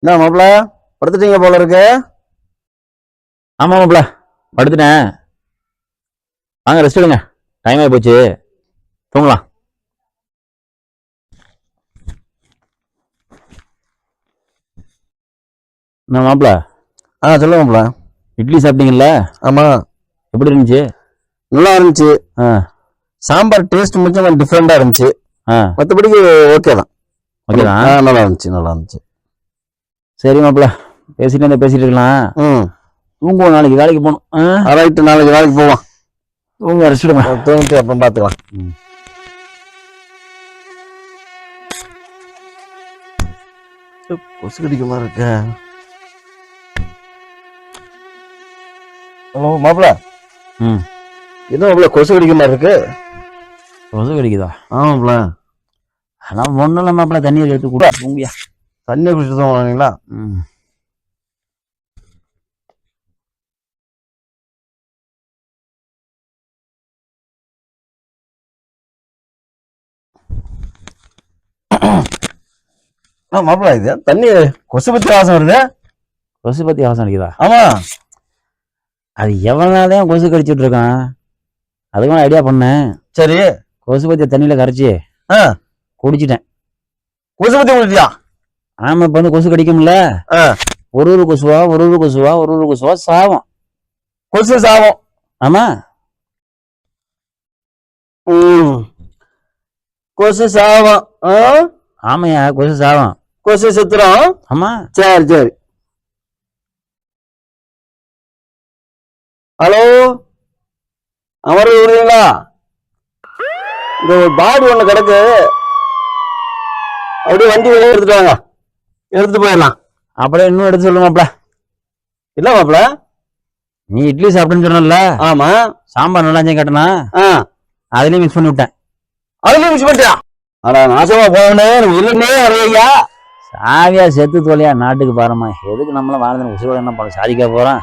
என்ன மாப்பிள்ள படுத்துட்டீங்க போல இருக்கு. ஆமா மாப்பிள்ள படுத்துட்டேன். வாங்க ரெஸ்ட் எடுங்க. டைம் ஆகி போச்சு, தூங்கலாம். என்ன மாப்பிள்ள? சொல்லுங்க மாப்பிள்ள. இட்லி சாப்பிட்டீங்கல்ல? ஆமா, எப்படி இருந்துச்சு? நல்லா இருந்துச்சு. ஆ சாம்பார் டேஸ்ட் கொஞ்சம் டிஃப்ரெண்டா இருந்துச்சு. ஆ மற்றபடிக்கு ஓகே தான். ஓகே தான். நல்லா இருந்துச்சு, நல்லா இருந்துச்சு. சரி மாப்பிள்ள, பேசிட்டு இருக்கலாம். தூங்குவோம், நாளைக்கு வேலைக்கு போகணும். ரைட்டு, நாளைக்கு வேலைக்கு போவோம். தூங்க ரெஸ்ட் எடுங்க. தூங்கிட்டு அப்புறம் பார்த்துக்கலாம். கொசு கடிக்க மாதிரி இருக்க. ஹலோ மாப்பிள்ள. என்ன மாப்பிள்ள கொசு கடிக்க மாதிரி இருக்கு? கொசு கடிக்குதா? ஆமா மாப்பிள்ள. ஆனால் ஒன்றும் இல்லை மாப்பிள்ள, தண்ணியை எடுத்து கூட தூங்கியா. தண்ணியை குடிச்சிட்டு தான் வாங்களா? மாப்பிள்ள, இது தண்ணி கொசு பத்தி வாசம் வருது. கொசு பத்தி வாசம் அடிக்குதா? ஆமா, அது எவனாலதான் கொசு கடிச்சிட்டு இருக்கான், அதுக்கும் ஐடியா பண்ணேன். சரி, கொசு பத்திய தண்ணியில கரைச்சி குடிச்சிட்டேன். கொசு பத்தி குடிச்சியா? ஆமா, இப்ப வந்து கொசு கடிக்கும்ல, ஒரு கொசுவா சாவும். கொசு சாவும்? ஆமா. கொசு சாவும்? ஆமையா, கொசு சாவும். கொசு செத்துரும்? ஆமா. சரி சரி. ஹலோ, அமர்வு விடுறீங்களா? இந்த ஒரு பாடி ஒண்ணு கிடக்கு, அப்படியே வண்டி வெளியே எடுத்துட்டு வாங்க, எடுத்துட்டு போயிடலாம். அப்படியே இன்னும் எடுத்து சொல்லு மாப்பிள்ள. இல்ல மாப்பிள்ள, நீ இட்லி சாப்பிட்டுன்னு சொன்னல? ஆமா. சாம்பார் நல்லா கேட்டனா, அதுலயும் மிக்ஸ் பண்ணி விட்டேன். அதுலயும் மிக்ஸ் பண்ணிட்டியா? ஆனா நாசமா போகணே இல்லைன்னே வரையா. சாவியா செத்து தோலையா, நாட்டுக்கு பாரமா. எதுக்கு நம்மளும் வாழ்ந்து உசுரோட என்ன பண்ண சாதிக்க போறோம்?